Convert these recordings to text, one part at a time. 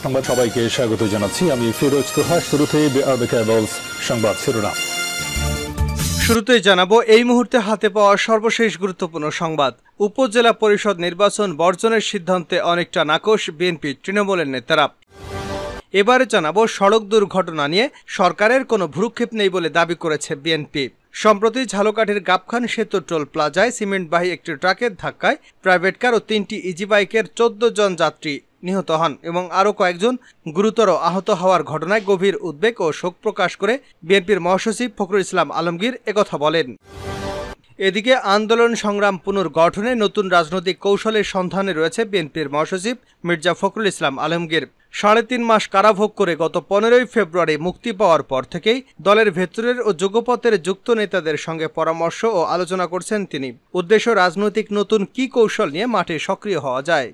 সংবাদ সবাইকে স্বাগত জানাচ্ছি। আমি ফিরোজ তোহা। শুরুতেই সংবাদ শিরোনাম। শুরুতেই জানাবো এই মুহূর্তে হাতে পাওয়া সর্বশেষ গুরুত্বপূর্ণ সংবাদ। উপজেলা পরিষদ নির্বাচন বর্জনের সিদ্ধান্তে অনেকটা নাকশ বিএনপি তৃণমূলের নেতারা। এবারে জানাবো সড়ক দুর্ঘটনা নিয়ে সরকারের কোনো ভ্রুক্ষেপ নেই বলে দাবি করেছে বিএনপি। সম্প্রতি ঝালকাঠির গাবখান সেতু টোল প্লাজায় সিমেন্টবাহী একটি ট্রাকের ধাক্কায় প্রাইভেট কার ও 3টি ইজি বাইকের 14 জন যাত্রী নিহত হন এবং আরও কয়েকজন গুরুতর আহত হওয়ার ঘটনায় গভীর উদ্বেগ ও শোক প্রকাশ করে বিএনপির মহাসচিব ফখরুল ইসলাম আলমগীর একথা বলেন। এদিকে আন্দোলন সংগ্রাম পুনর্গঠনে নতুন রাজনৈতিক কৌশলের সন্ধানে রয়েছে বিএনপির মহাসচিব মির্জা ফখরুল ইসলাম আলমগীর। 3.5 মাস কারাভোগ করে গত 15 ফেব্রুয়ারি মুক্তি পাওয়ার পর থেকেই দলের ভেতরের ও যুগপথের যুক্ত নেতাদের সঙ্গে পরামর্শ ও আলোচনা করছেন তিনি। উদ্দেশ্য রাজনৈতিক নতুন কী কৌশল নিয়ে মাঠে সক্রিয় হওয়া যায়।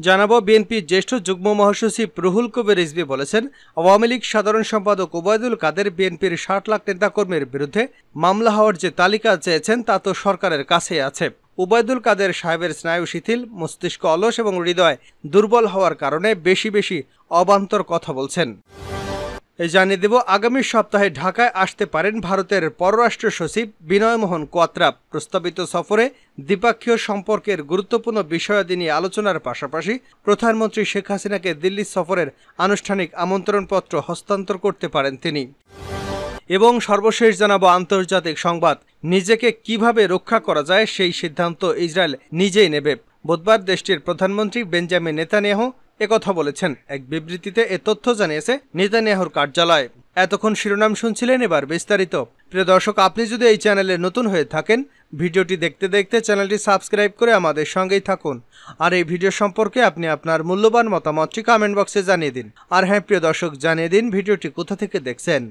জানাবো বিএনপির জ্যেষ্ঠ যুগ্ম মহাসচিব রুহুল কবির রিজভী বলেছেন, আওয়ামী লীগ সাধারণ সম্পাদক ওবায়দুল কাদের বিএনপির 60 লাখ নেতাকর্মীর বিরুদ্ধে মামলা হওয়ার যে তালিকা চেয়েছেন তা তো সরকারের কাছেই আছে। ওবায়দুল কাদের সাহেবের স্নায়ু শিথিল, মস্তিষ্ক অলস এবং হৃদয় দুর্বল হওয়ার কারণে বেশি বেশি অবান্তর কথা বলছেন। জানিয়ে দেব, আগামী সপ্তাহে ঢাকায় আসতে পারেন ভারতের পররাষ্ট্র সচিব বিনয় মোহন কোয়াত্রা। প্রস্তাবিত সফরে দ্বিপক্ষীয় সম্পর্কের গুরুত্বপূর্ণ বিষয়াদি নিয়ে আলোচনার পাশাপাশি প্রধানমন্ত্রী শেখ হাসিনাকে দিল্লি সফরের আনুষ্ঠানিক আমন্ত্রণপত্র হস্তান্তর করতে পারেন তিনি। এবং সর্বশেষ জানাবো আন্তর্জাতিক সংবাদ। নিজেকে কিভাবে রক্ষা করা যায় সেই সিদ্ধান্ত ইসরায়েল নিজেই নেবে। বুধবার দেশটির প্রধানমন্ত্রী বেঞ্জামিন নেতানিয়াহু একথা বলেছেন। এক বিবৃতিতে এ তথ্য জানিয়েছে নেতানিয়াহুর কার্যালয়। এতক্ষণ শিরোনাম শুনছিলেন, এবার বিস্তারিত। প্রিয় দর্শক, আপনি যদি এই চ্যানেলে নতুন হয়ে থাকেন, ভিডিওটি দেখতে দেখতে চ্যানেলটি সাবস্ক্রাইব করে আমাদের সঙ্গেই থাকুন। আর এই ভিডিও সম্পর্কে আপনি আপনার মূল্যবান মতামতটি কমেন্ট বক্সে জানিয়ে দিন। আর হ্যাঁ প্রিয় দর্শক, জানিয়ে দিন ভিডিওটি কোথা থেকে দেখছেন।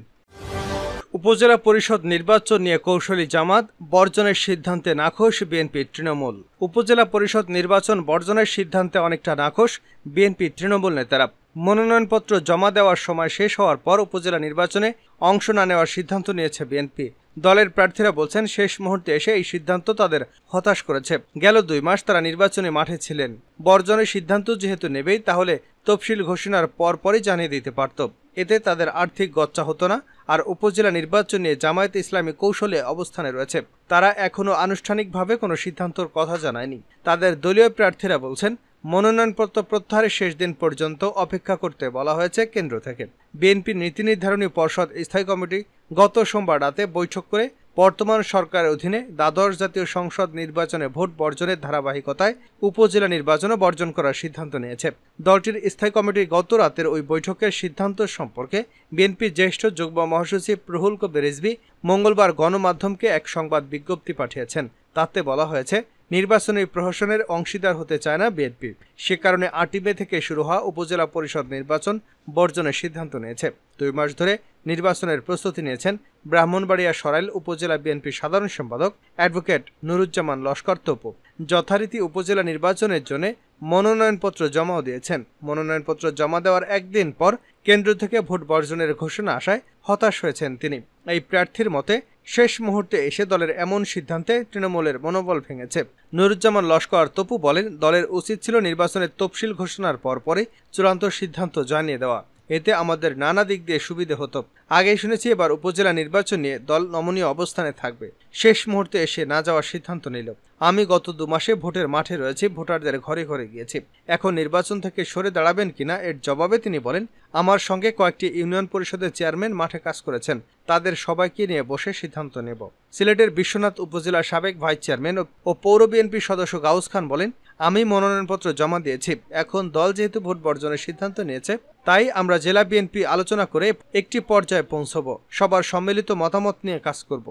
উপজেলা পরিষদ নির্বাচন নিয়ে কৌশলী জামাত বর্জনের সিদ্ধান্তে নাখোশ বিএনপি তৃণমূল। উপজেলা পরিষদ নির্বাচন বর্জনের সিদ্ধান্তে অনেকটা নাখোশ বিএনপি তৃণমূল নেতারা। মনোনয়নপত্র জমা দেওয়ার সময় শেষ হওয়ার পর উপজেলা নির্বাচনে অংশ না নেওয়ার সিদ্ধান্ত নিয়েছে বিএনপি। দলের প্রার্থীরা বলছেন, শেষ মুহূর্তে এসে এই সিদ্ধান্ত তাদের হতাশ করেছে। গেল 2 মাস তারা নির্বাচনী মাঠে ছিলেন। বর্জনের সিদ্ধান্ত যেহেতু নেবেই, তাহলে তফসিল ঘোষণার পরপরই জানিয়ে দিতে পারত। এতে তাদের আর্থিক গচ্চা হতো না। আর উপজেলা নির্বাচন নিয়ে জামায়াতে ইসলামী কৌশলে অবস্থানে রয়েছে। তারা এখনও আনুষ্ঠানিকভাবে কোনো সিদ্ধান্তর কথা জানায়নি। তাদের দলীয় প্রার্থীরা বলছেন, মনোনয়নপত্র প্রত্যাহারের শেষ দিন পর্যন্ত অপেক্ষা করতে বলা হয়েছে কেন্দ্র থেকে। বিএনপির নীতি নির্ধারণী পর্ষদ স্থায়ী কমিটি গত সোমবার রাতে বৈঠক করে বর্তমান সরকারের অধীনে দ্বাদশ জাতীয় সংসদ নির্বাচনে ভোট বর্জনের ধারাবাহিকতায় উপজেলা নির্বাচনও বর্জন করার সিদ্ধান্ত নিয়েছে। দলটির স্থায়ী কমিটির গত রাতের ওই বৈঠকের সিদ্ধান্ত সম্পর্কে বিএনপির জ্যেষ্ঠ যুগ্ম মহাসচিব রুহুল কবির রিজভী মঙ্গলবার গণমাধ্যমকে এক সংবাদ বিজ্ঞপ্তি পাঠিয়েছেন। তাতে বলা হয়েছে, নির্বাচনী প্রহসনের অংশীদার হতে চায় না বিএনপি। সে কারণে 8 মে থেকে শুরু হওয়া উপজেলা পরিষদ নির্বাচন বর্জনের সিদ্ধান্ত নিয়েছে। 2 মাস ধরে নির্বাচনের প্রস্তুতি নিয়েছেন ব্রাহ্মণবাড়িয়া সরাইল উপজেলা বিএনপি সাধারণ সম্পাদক অ্যাডভোকেট নুরুজ্জামান লস্কর তপু। যথারীতি উপজেলা নির্বাচনের জন্য মনোনয়নপত্র জমাও দিয়েছেন। মনোনয়নপত্র জমা দেওয়ার একদিন পর কেন্দ্র থেকে ভোট বর্জনের ঘোষণা আসায় হতাশ হয়েছেন তিনি। এই প্রার্থীর মতে, শেষ মুহূর্তে এসে দলের এমন সিদ্ধান্তে তৃণমূলের মনোবল ভেঙেছে। নুরুজ্জামান লস্কর তপু বলেন, দলের উচিত ছিল নির্বাচনের তফসিল ঘোষণার পরপরই চূড়ান্ত সিদ্ধান্ত জানিয়ে দেওয়া। এতে আমাদের নানা দিক দিয়ে সুবিধে হতো। আগেই শুনেছি এবার উপজেলা নির্বাচন নিয়ে দল নমনীয় অবস্থানে থাকবে। শেষ মুহূর্তে এসে না যাওয়ার সিদ্ধান্ত নিল। আমি গত 2 মাসে ভোটের মাঠে রয়েছি, ভোটারদের ঘরে ঘরে গিয়েছি। এখন নির্বাচন থেকে সরে দাঁড়াবেন কিনা এর জবাবে তিনি বলেন, আমার সঙ্গে কয়েকটি ইউনিয়ন পরিষদের চেয়ারম্যান মাঠে কাজ করেছেন, তাদের সবাইকে নিয়ে বসে সিদ্ধান্ত নেব। সিলেটের বিশ্বনাথ উপজেলার সাবেক ভাইস চেয়ারম্যান ও পৌর বিএনপির সদস্য গাউস খান বলেন, আমি মনোনয়নপত্র জমা দিয়েছি। এখন দল যেহেতু ভোট বর্জনের সিদ্ধান্ত নিয়েছে, তাই আমরা জেলা বিএনপি আলোচনা করে একটি পর্যায়ে পৌঁছব। সবার সম্মিলিত মতামত নিয়ে কাজ করব।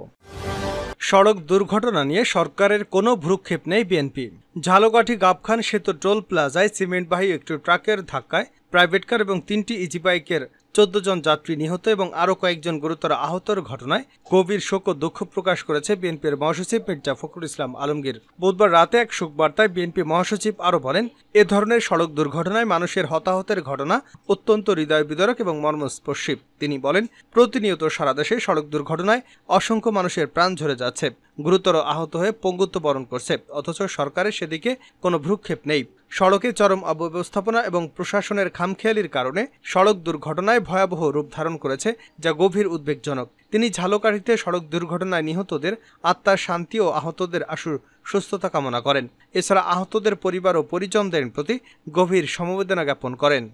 সড়ক দুর্ঘটনা নিয়ে সরকারের কোনো ভ্রুক্ষেপ নেই বিএনপি। ঝালকাঠি গাবখান সেতু টোল প্লাজায় সিমেন্টবাহী একটি ট্রাকের ধাক্কায় প্রাইভেট কার এবং 3টি ইজি বাইকের 14 জন যাত্রী নিহত এবং আরও কয়েকজন গুরুতর আহতর ঘটনায় গভীর শোক ও দুঃখ প্রকাশ করেছে বিএনপির মহাসচিব মির্জা ফখরুল ইসলাম আলমগীর। বুধবার রাতে এক শোকবার্তায় বিএনপি মহাসচিব আরও বলেন, এ ধরনের সড়ক দুর্ঘটনায় মানুষের হতাহতের ঘটনা অত্যন্ত হৃদয় বিদারক এবং মর্মস্পর্শী। তিনি বলেন, প্রতিনিয়ত সারা দেশে সড়ক দুর্ঘটনায় অসংখ্য মানুষের প্রাণ ঝরে যাচ্ছে। গুরুতর আহত হয়ে পঙ্গুত্ব বরণ করছে, অথচ সরকারের সেদিকে কোনো ভ্রুক্ষেপ নেই। সড়কে চরম অব্যবস্থাপনা এবং প্রশাসনের খামখেয়ালির কারণে সড়ক দুর্ঘটনায় ভয়াবহ রূপ ধারণ করেছে, যা গভীর উদ্বেগজনক। তিনি ঝালকাঠিতে সড়ক দুর্ঘটনায় নিহতদের আত্মার শান্তি ও আহতদের আশু সুস্থতা কামনা করেন। এছাড়া আহতদের পরিবার ও পরিজনদের প্রতি গভীর সমবেদনা জ্ঞাপন করেন।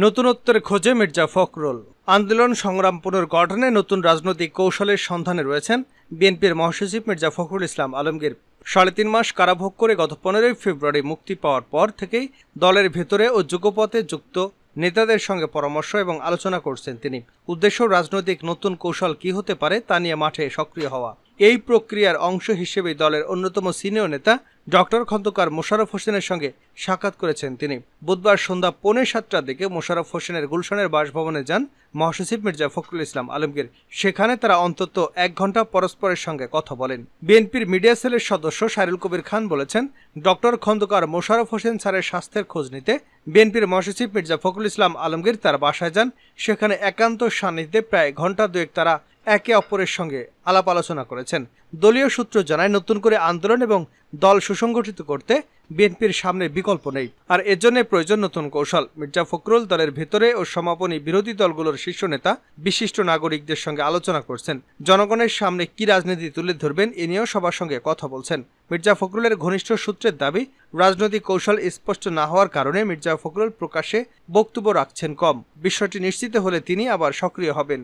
নতুনত্বের খোঁজে মির্জা ফখরুল। আন্দোলন সংগ্রাম পুনর্গঠনে নতুন রাজনৈতিক কৌশলের সন্ধানে রয়েছেন বিএনপির মহাসচিব মির্জা ফখরুল ইসলাম আলমগীর। ৩.৫ মাস কারাভোগ করে গত ১৫ই ফেব্রুয়ারি মুক্তি পাওয়ার পর থেকেই দলের ভেতরে ও যুগপথে যুক্ত নেতাদের সঙ্গে পরামর্শ এবং আলোচনা করছেন তিনি। উদ্দেশ্য রাজনৈতিক নতুন কৌশল কি হতে পারে তা নিয়ে মাঠে সক্রিয় হওয়া। এই প্রক্রিয়ার অংশ হিসেবে দলের অন্যতম সিনিয়র নেতা ডক্টর খন্দকার মোশাররফ হোসেনের সঙ্গে সাক্ষাৎ করেছেন তিনি। বুধবার সন্ধ্যা 6:45টার দিকে মোশাররফ হোসেনের গুলশানের বাসভবনে যান মহাসচিব মির্জা ফখরুল ইসলাম আলমগীর। সেখানে তারা অন্তত 1 ঘণ্টা পরস্পরের সঙ্গে কথা বলেন। বিএনপির মিডিয়া সেলের সদস্য সাইরুল কবির খান বলেছেন, ডক্টর খন্দকার মোশাররফ হোসেন স্যারের স্বাস্থ্যের খোঁজ নিতে বিএনপির মহাসচিব মির্জা ফখরুল ইসলাম আলমগীর তার বাসায় যান। সেখানে একান্ত সান্নিধ্যে প্রায় ঘণ্টা দুয়েক তারা একে অপরের সঙ্গে আলাপ আলোচনা করেছেন। দলীয় সূত্র জানায়, নতুন করে আন্দোলন এবং দল সুসংগঠিত করতে বিএনপির সামনে বিকল্প নেই, আর এজন্য প্রয়োজন নতুন কৌশল। মির্জা ফখরুল দলের ভেতরে ও সমাপনী বিরোধী দলগুলোর শীর্ষ নেতা বিশিষ্ট নাগরিকদের সঙ্গে আলোচনা করছেন। জনগণের সামনে কি রাজনীতি তুলে ধরবেন এ নিয়েও সবার সঙ্গে কথা বলছেন। মির্জা ফখরুলের ঘনিষ্ঠ সূত্রের দাবি, রাজনৈতিক কৌশল স্পষ্ট না হওয়ার কারণে মির্জা ফখরুল প্রকাশ্যে বক্তব্য রাখছেন কম। বিষয়টি নিশ্চিত হলে তিনি আবার সক্রিয় হবেন।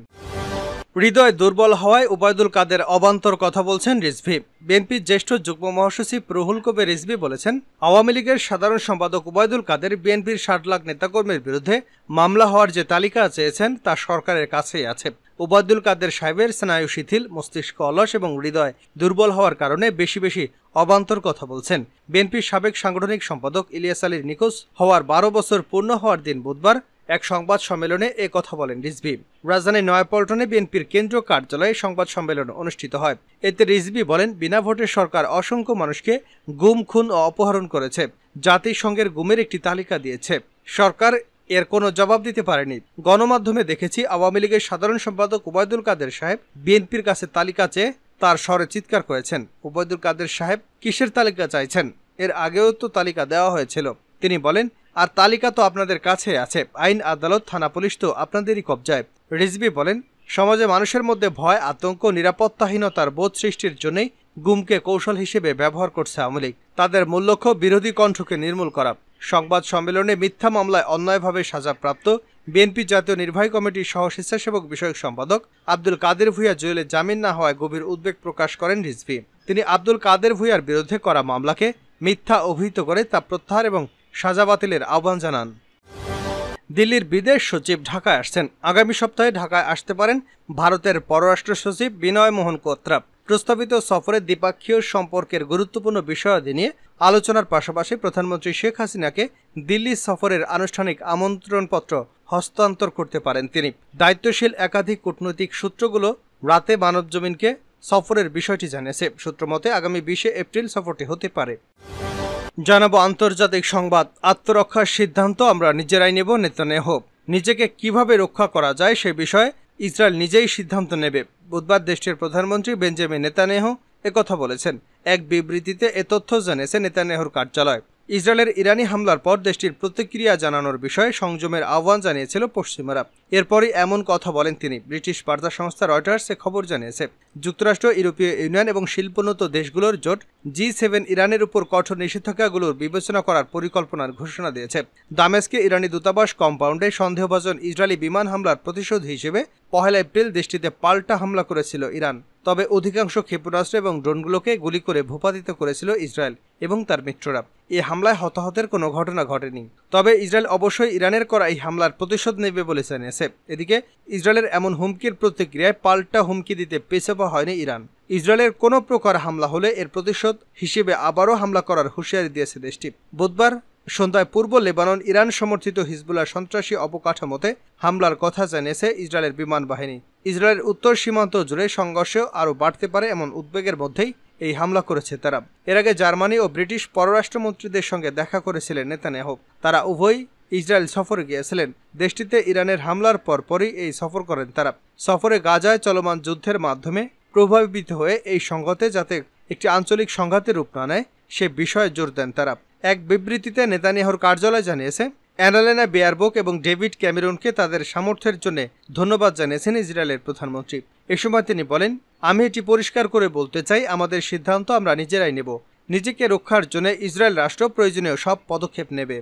হৃদয় দুর্বল হওয়ায় ওবায়দুল কাদের অবান্তর কথা বলছেন রিজভী। বিএনপির জ্যেষ্ঠ যুগ্ম মহাসচিব রুহুল কবির রিজভী বলেছেন, আওয়ামী লীগের সাধারণ সম্পাদক ওবায়দুল কাদের বিএনপির ৬০ লাখ নেতাকর্মীর বিরুদ্ধে মামলা হওয়ার যে তালিকা চেয়েছেন তা সরকারের কাছেই আছে। ওবায়দুল কাদের সাহেবের স্নায়ু শিথিল, মস্তিষ্ক অলস এবং হৃদয় দুর্বল হওয়ার কারণে বেশি বেশি অবান্তর কথা বলছেন। বিএনপির সাবেক সাংগঠনিক সম্পাদক ইলিয়াস আলীর নিখোঁজ হওয়ার ১২ বছর পূর্ণ হওয়ার দিন বুধবার এক সংবাদ সম্মেলনে এ কথা বলেন রিজভী। রাজধানীর নয়াপল্টনে বিএনপির কেন্দ্রীয় কার্যালয়ে সংবাদ সম্মেলন অনুষ্ঠিত হয়। এতে রিজভী বলেন, বিনা ভোটে সরকার অসংখ্য মানুষকে গুম, খুন ও অপহরণ করেছে। জাতিসংঘের গুমের একটি তালিকা দিয়েছে, সরকার এর কোনো জবাব দিতে পারেনি। গণমাধ্যমে দেখেছি আওয়ামী লীগের সাধারণ সম্পাদক ওবায়দুল কাদের সাহেব বিএনপির কাছে তালিকা চেয়ে তার স্বরে চিৎকার করেছেন। ওবায়দুল কাদের সাহেব কিসের তালিকা চাইছেন? এর আগেও তো তালিকা দেওয়া হয়েছিল। তিনি বলেন, আর তালিকা তো আপনাদের কাছে আছে, আইন, আদালত, থানা, পুলিশ তো আপনাদেরই কবজায়। রিজভী বলেন, সমাজে মানুষের মধ্যে ভয়, আতঙ্ক, নিরাপত্তাহীনতার বোধ সৃষ্টির জন্যই গুমকে কৌশল হিসেবে ব্যবহার করছে আওয়ামী লীগ। তাদের মূল লক্ষ্য বিরোধী কণ্ঠকে নির্মূল করা। সংবাদ সম্মেলনে মিথ্যা মামলায় অন্যায়ভাবে সাজাপ্রাপ্ত বিএনপি জাতীয় নির্বাহী কমিটির সহ স্বেচ্ছাসেবক বিষয়ক সম্পাদক আব্দুল কাদের ভূঁইয়া জেলে জামিন না হওয়ায় গভীর উদ্বেগ প্রকাশ করেন রিজভী। তিনি আব্দুল কাদের ভূঁইয়ার বিরুদ্ধে করা মামলাকে মিথ্যা অভিহিত করে তা প্রত্যাহার এবং সাজা বাতিলের আহ্বান জানান। দিল্লির বিদেশ সচিব ঢাকায় আসছেন। আগামী সপ্তাহে ঢাকায় আসতে পারেন ভারতের পররাষ্ট্র সচিব বিনয় মোহন কোত্রা। প্রস্তাবিত সফরে দ্বিপাক্ষীয় সম্পর্কের গুরুত্বপূর্ণ বিষয়াদি নিয়ে আলোচনার পাশাপাশি প্রধানমন্ত্রী শেখ হাসিনাকে দিল্লি সফরের আনুষ্ঠানিক আমন্ত্রণপত্র হস্তান্তর করতে পারেন তিনি। দায়িত্বশীল একাধিক কূটনৈতিক সূত্রগুলো রাতে মানবজমিনকে সফরের বিষয়টি জানিয়েছে। সূত্রমতে আগামী 20 এপ্রিল সফরটি হতে পারে। জানাবো আন্তর্জাতিক সংবাদ। আত্মরক্ষার সিদ্ধান্ত আমরা নিজেরাই নেব। নেতানিয়াহু, নিজেকে কিভাবে রক্ষা করা যায় সে বিষয়ে ইসরায়েল নিজেই সিদ্ধান্ত নেবে। বুধবার দেশটির প্রধানমন্ত্রী বেঞ্জামিন নেতানিয়াহু একথা বলেছেন। এক বিবৃতিতে এ তথ্য জানিয়েছে নেতানিয়াহুর কার্যালয়। ইসরায়েলের ইরানি হামলার পর দেশটির প্রতিক্রিয়া জানানোর বিষয়ে সংযমের আহ্বান জানিয়েছিল পশ্চিমারা। এরপরই এমন কথা বলেন তিনি। ব্রিটিশ বার্তা সংস্থা রয়টার্স এ খবর জানিয়েছে, যুক্তরাষ্ট্র, ইউরোপীয় ইউনিয়ন এবং শিল্পোন্নত দেশগুলোর জোট G7 ইরানের উপর কঠোর নিষেধাজ্ঞাগুলোর বিবেচনা করার পরিকল্পনার ঘোষণা দিয়েছে। দামেস্কে ইরানি দূতাবাস কম্পাউন্ডে সন্দেহভাজন ইসরায়েলি বিমান হামলার প্রতিশোধ হিসেবে 1 এপ্রিল দেশটিতে পাল্টা হামলা করেছিল ইরান। তবে অধিকাংশ ক্ষেপণাস্ত্র এবং ড্রোনগুলোকে গুলি করে ভূপাতিত করেছিল ইসরায়েল এবং তার মিত্ররা। এই হামলায় হতাহতের কোনো ঘটনা ঘটেনি। তবে ইসরায়েল অবশ্যই ইরানের করা এই হামলার প্রতিশোধ নেবে বলে জানিয়েছে। এদিকে ইসরায়েলের এমন হুমকির প্রতিক্রিয়ায় পাল্টা হুমকি দিতে পেছাপা হয়নি ইরান। ইসরায়েলের কোনো প্রকার হামলা হলে এর প্রতিশোধ হিসেবে আবারও হামলা করার হুঁশিয়ারি দিয়েছে দেশটি। বুধবার সন্ধ্যায় পূর্ব লেবানন ইরান সমর্থিত হিজবুল্লাহ সন্ত্রাসী অবকাঠামোতে হামলার কথা জানিয়েছে ইসরায়েলের বিমান বাহিনী। ইসরায়েলের উত্তর সীমান্ত জুড়ে সংঘর্ষ আরও বাড়তে পারে এমন উদ্বেগের মধ্যেই এই হামলা করেছে তারা। এর আগে জার্মানি ও ব্রিটিশ পররাষ্ট্রমন্ত্রীদের সঙ্গে দেখা করেছিলেন নেতানিয়াহু। তারা উভয়ই ইসরায়েল সফরে গিয়েছিলেন। দেশটিতে ইরানের হামলার পরপরই এই সফর করেন তারা। সফরে গাজায় চলমান যুদ্ধের মাধ্যমে প্রভাবিত হয়ে এই সংঘাতে যাতে একটি আঞ্চলিক সংঘাতের রূপ না নেয় সে বিষয়ে জোর দেন তারা। এক বিবৃতিতে নেতানিয়াহুর কার্যালয় জানিয়েছে, অ্যানালেনা বেয়ারবোক এবং ডেভিড ক্যামেরনকে তাদের সামর্থ্যের জন্য ধন্যবাদ জানিয়েছেন ইসরায়েলের প্রধানমন্ত্রী। এ সময় তিনি বলেন, আমি এটি পরিষ্কার করে বলতে চাই, আমাদের সিদ্ধান্ত আমরা নিজেরাই নেব। নিজেকে রক্ষার জন্য ইসরায়েল রাষ্ট্র প্রয়োজনীয় সব পদক্ষেপ নেবে।